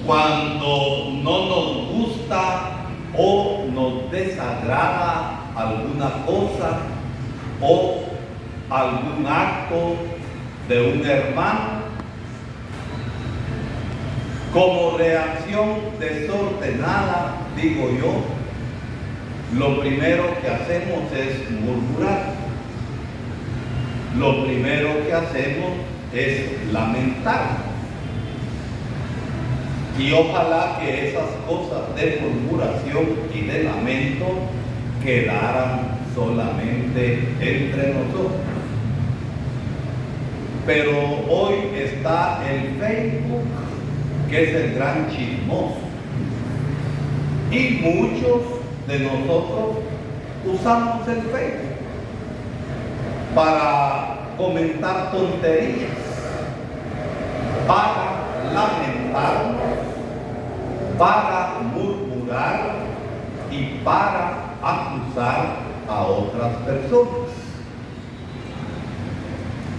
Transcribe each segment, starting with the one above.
Cuando no nos gusta o nos desagrada alguna cosa o algún acto de un hermano, como reacción desordenada, digo yo, lo primero que hacemos es murmurar. Lo primero que hacemos es lamentar. Y ojalá que esas cosas de murmuración y de lamento quedaran solamente entre nosotros. Pero hoy está el Facebook, que es el gran chismoso. Y muchos de nosotros usamos el Facebook para comentar tonterías, para lamentarnos, para murmurar y para acusar a otras personas.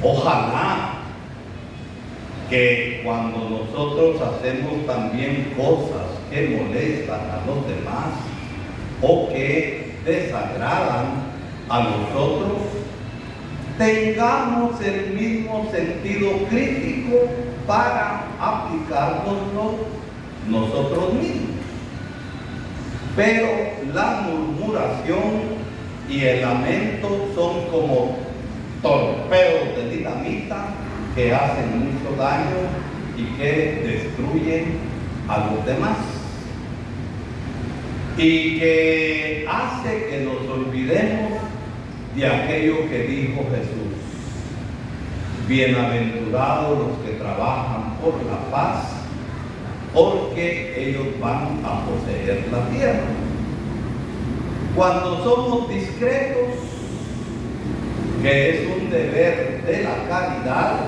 Ojalá que cuando nosotros hacemos también cosas que molestan a los demás o que desagradan a nosotros, tengamos el mismo sentido crítico para aplicárnoslo nosotros mismos. Pero la murmuración y el lamento son como torpedos de dinamita que hacen mucho daño y que destruyen a los demás, y que hace que nos olvidemos de aquello que dijo Jesús: bienaventurados los que trabajan por la paz, porque ellos van a poseer la tierra. Cuando somos discretos, que es un deber de la caridad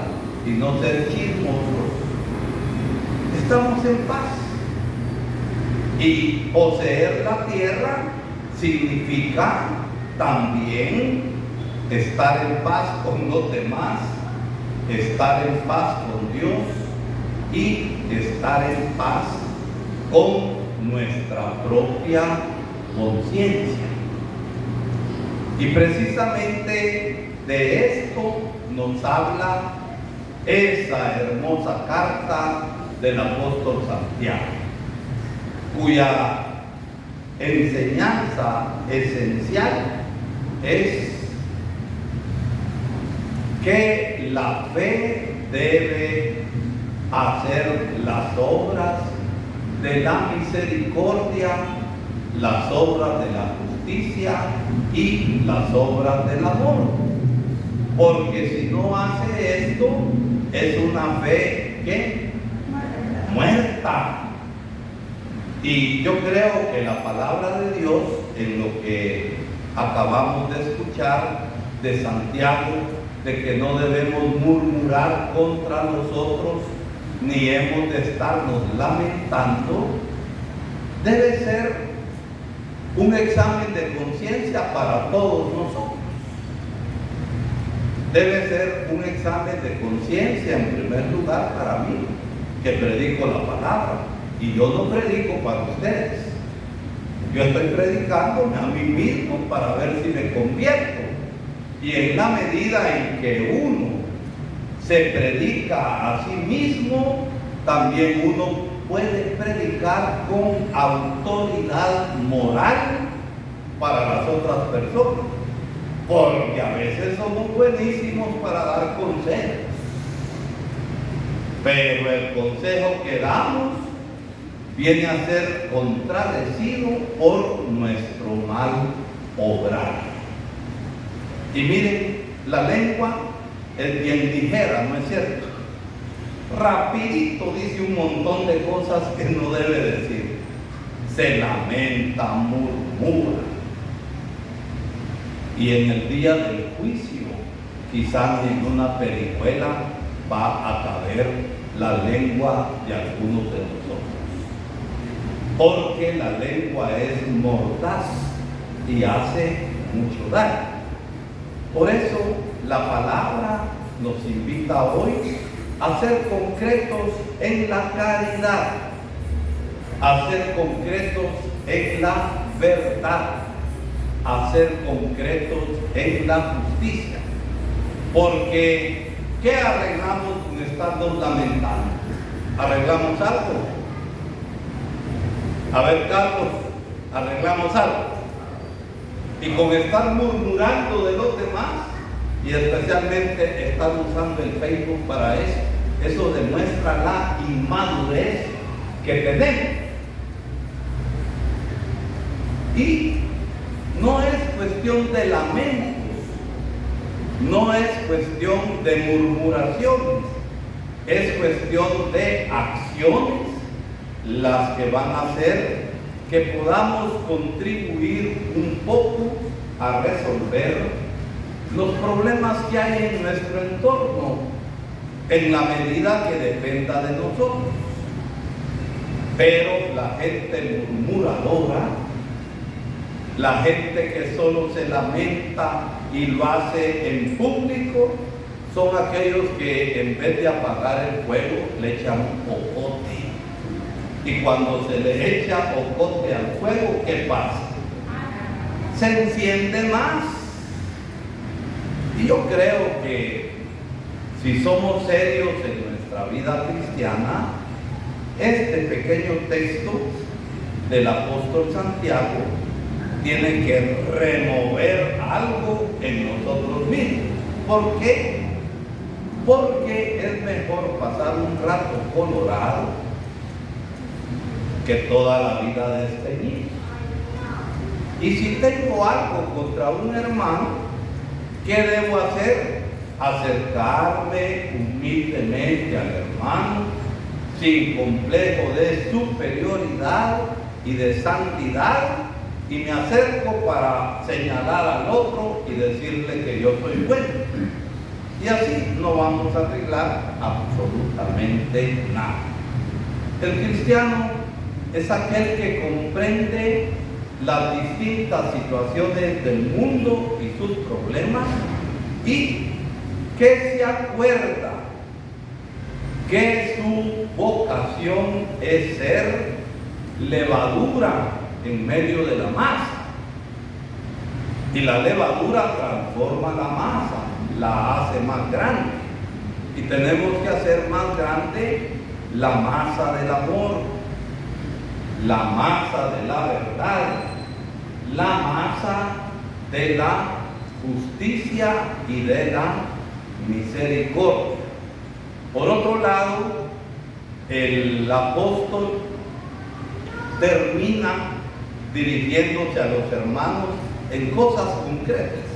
y no ser chismosos, estamos en paz. Y poseer la tierra significa también estar en paz con los demás, estar en paz con Dios y estar en paz con nuestra propia conciencia. Y precisamente de esto nos habla esa hermosa carta del apóstol Santiago, cuya enseñanza esencial es que la fe debe hacer las obras de la misericordia, las obras de la justicia y las obras del amor. Porque si no hace esto, es una fe que muerta. Y yo creo que la palabra de Dios, en lo que acabamos de escuchar de Santiago, de que no debemos murmurar contra nosotros, ni hemos de estarnos lamentando, debe ser un examen de conciencia para todos nosotros. Debe ser un examen de conciencia en primer lugar para mí, que predico la palabra. Y yo no predico para ustedes. Yo estoy predicándome a mí mismo para ver si me convierto. Y en la medida en que uno se predica a sí mismo, también uno puede predicar con autoridad moral para las otras personas. Porque a veces somos buenísimos para dar consejos, pero el consejo que damos viene a ser contradecido por nuestro mal obrar. Y miren, la lengua es bien ligera, ¿no es cierto? Rapidito dice un montón de cosas que no debe decir. Se lamenta, murmura. Y en el día del juicio, quizás en una perijuela va a caber la lengua de algunos de nosotros. Porque la lengua es mordaz y hace mucho daño. Por eso la palabra nos invita hoy a ser concretos en la caridad, a ser concretos en la verdad, a ser concretos en la justicia. Porque, ¿qué arreglamos con estar dos lamentando? ¿Arreglamos algo? A ver, Carlos, ¿arreglamos algo? Y con estar murmurando de los demás, y especialmente estar usando el Facebook para eso demuestra la inmadurez que tenemos. Y no es cuestión de lamentos, no es cuestión de murmuraciones, es cuestión de acciones las que van a hacer que podamos contribuir un poco a resolver los problemas que hay en nuestro entorno, en la medida que dependa de nosotros. Pero la gente murmuradora, la gente que solo se lamenta y lo hace en público, son aquellos que en vez de apagar el fuego le echan ocote. Y cuando se le echa ocote al fuego, ¿qué pasa? Se enciende más. Y yo creo que si somos serios en nuestra vida cristiana, este pequeño texto del apóstol Santiago tiene que remover algo en nosotros mismos. ¿Por qué? Porque es mejor pasar un rato colorado que toda la vida desteñido. Y si tengo algo contra un hermano, ¿qué debo hacer? Acercarme humildemente al hermano, sin complejo de superioridad y de santidad, y me acerco para señalar al otro y decirle que yo soy bueno. Y así no vamos a arreglar absolutamente nada. El cristiano es aquel que comprende las distintas situaciones del mundo y sus problemas, y que se acuerda que su vocación es ser levadura en medio de la masa. Y la levadura transforma la masa, la hace más grande. Y tenemos que hacer más grande la masa del amor, la masa de la verdad, la masa de la justicia y de la misericordia. Por otro lado, el apóstol termina dirigiéndose a los hermanos en cosas concretas.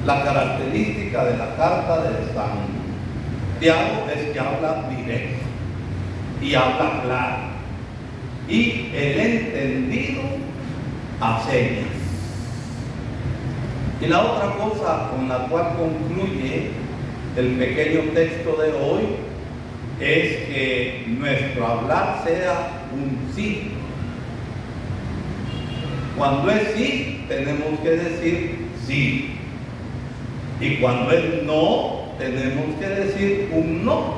La característica de la carta de Santiago es que habla directo y habla claro, y el entendido a señas. Y la otra cosa con la cual concluye el pequeño texto de hoy es que nuestro hablar sea un sí. Cuando es sí, tenemos que decir sí. Y cuando es no, tenemos que decir un no.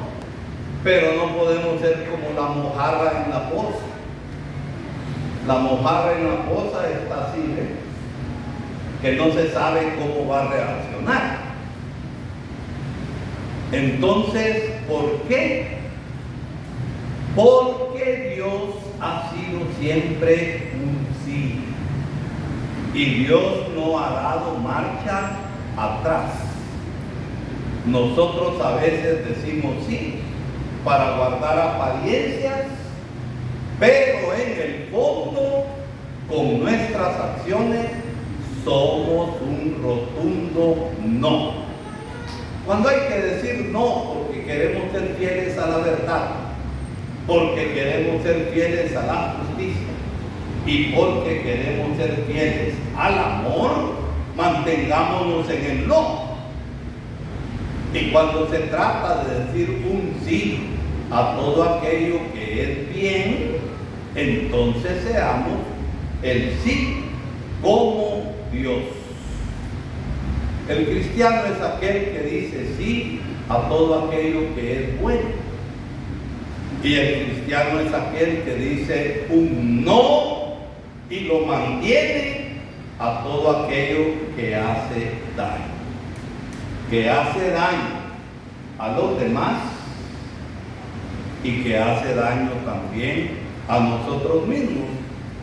Pero no podemos ser como la mojarra en la poza. La mojarra en la poza está así, que no se sabe cómo va a reaccionar. Entonces, ¿por qué? Porque Dios ha sido siempre un sí. Y Dios no ha dado marcha atrás. Nosotros a veces decimos sí para guardar apariencias, pero en el fondo, con nuestras acciones, somos un rotundo no. Cuando hay que decir no porque queremos ser fieles a la verdad, porque queremos ser fieles a la justicia y porque queremos ser fieles al amor, mantengámonos en el no. Y cuando se trata de decir un sí a todo aquello que es bien, entonces seamos el sí como Dios. El cristiano es aquel que dice sí a todo aquello que es bueno. Y el cristiano es aquel que dice un no y lo mantiene a todo aquello que hace daño. Que hace daño a los demás y que hace daño también a nosotros mismos.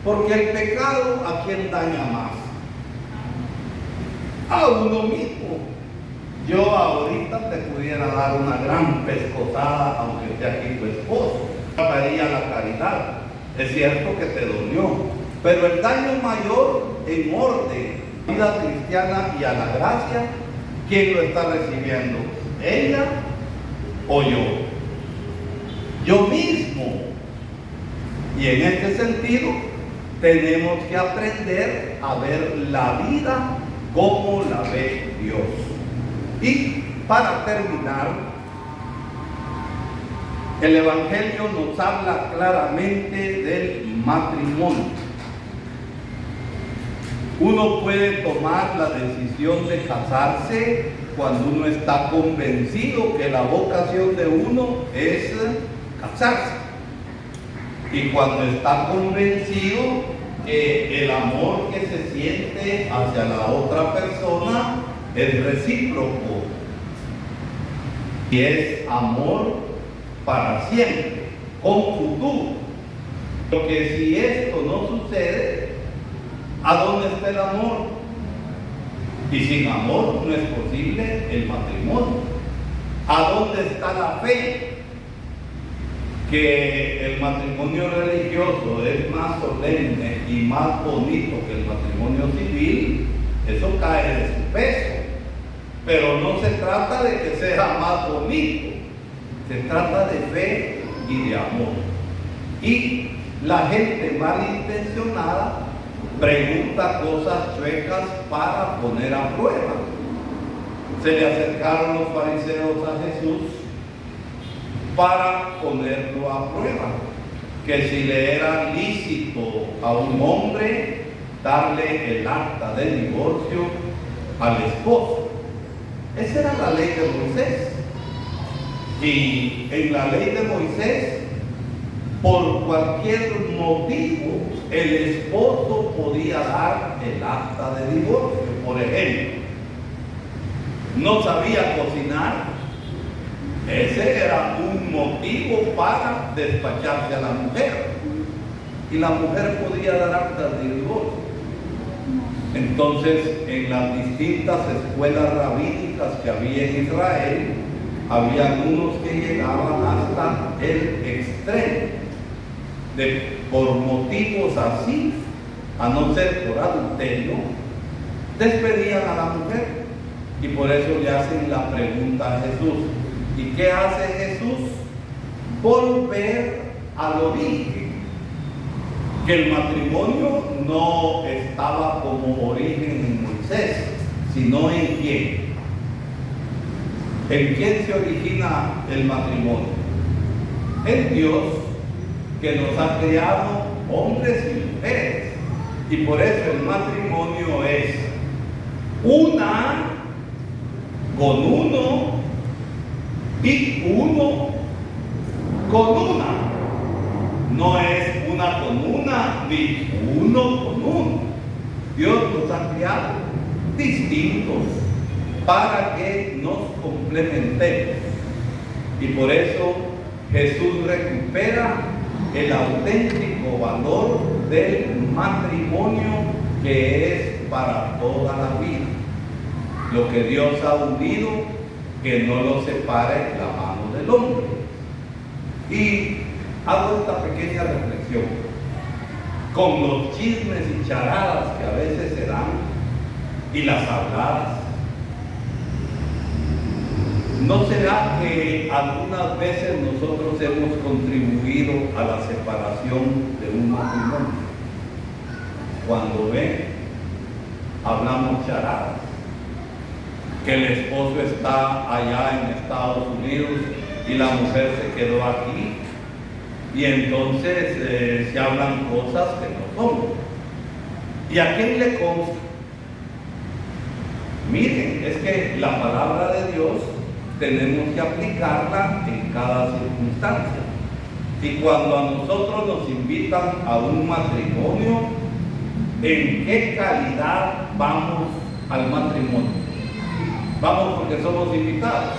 Porque el pecado, ¿a quién daña más? A uno mismo. Yo ahorita te pudiera dar una gran pescosada, aunque esté aquí tu esposo. Pagaría la caridad. Es cierto que te dolió, pero el daño mayor en orden, vida cristiana y a la gracia, ¿quién lo está recibiendo? ¿Ella o yo? Yo mismo. Y en este sentido, tenemos que aprender a ver la vida como la ve Dios. Y para terminar, el Evangelio nos habla claramente del matrimonio. Uno puede tomar la decisión de casarse cuando uno está convencido que la vocación de uno es casarse. Y cuando está convencido que el amor que se siente hacia la otra persona es recíproco y es amor para siempre, con futuro. Porque si esto no sucede, ¿a dónde está el amor? Y sin amor no es posible el matrimonio. ¿A dónde está la fe? Que el matrimonio religioso es más solemne y más bonito que el matrimonio civil, eso cae de su peso. Pero no se trata de que sea más bonito, se trata de fe y de amor. Y la gente malintencionada pregunta cosas chuecas para poner a prueba. Se le acercaron los fariseos a Jesús para ponerlo a prueba, que si le era lícito a un hombre darle el acta de divorcio al esposo. Esa era la ley de Moisés. Y en la ley de Moisés, por cualquier motivo, el esposo podía dar el acta de divorcio. Por ejemplo, no sabía cocinar. Ese era un motivo para despacharse a la mujer. Y la mujer podía dar actas de divorcio. Entonces, en las distintas escuelas rabínicas que había en Israel, había unos que llegaban hasta el extremo de, por motivos así, a no ser por adulterio, despedían a la mujer. Y por eso le hacen la pregunta a Jesús. ¿Y qué hace Jesús? Volver al origen. Que el matrimonio no estaba como origen en Moisés, sino en quién. ¿En quién se origina el matrimonio? En Dios, que nos ha creado hombres y mujeres. Y por eso el matrimonio es una con uno y uno con una. No es una con una ni uno con uno. Dios nos ha creado distintos para que nos complementemos. Y por eso Jesús recupera el auténtico valor del matrimonio, que es para toda la vida. Lo que Dios ha unido, que no lo separe la mano del hombre. Y hago esta pequeña reflexión. Con los chismes y charadas que a veces se dan y las habladas, ¿no será que algunas veces nosotros hemos contribuido a la separación de un matrimonio? Cuando ven, hablamos charadas, que el esposo está allá en Estados Unidos y la mujer se quedó aquí, y entonces se hablan cosas que no son. ¿Y a quién le consta? Miren, es que la palabra de Dios tenemos que aplicarla en cada circunstancia. Y cuando a nosotros nos invitan a un matrimonio, ¿en qué calidad vamos al matrimonio? Vamos porque somos invitados.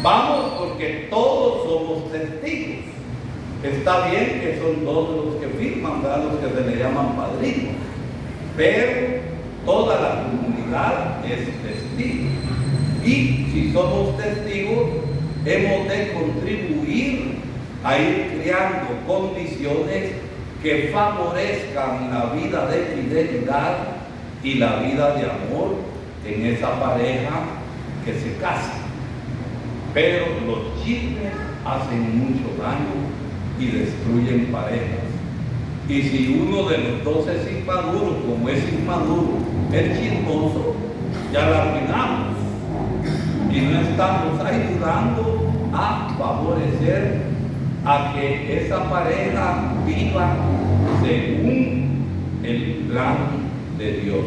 Vamos porque todos somos testigos. Está bien que son dos los que firman, ¿verdad? Los que se le llaman padrinos. Pero toda la comunidad es testigo. Y si somos testigos, hemos de contribuir a ir creando condiciones que favorezcan la vida de fidelidad y la vida de amor en esa pareja que se casa. Pero los chismes hacen mucho daño y destruyen parejas. Y si uno de los dos es inmaduro, como es inmaduro, es chismoso, ya la arruinamos. Y no estamos ayudando a favorecer a que esa pareja viva según el plan de Dios.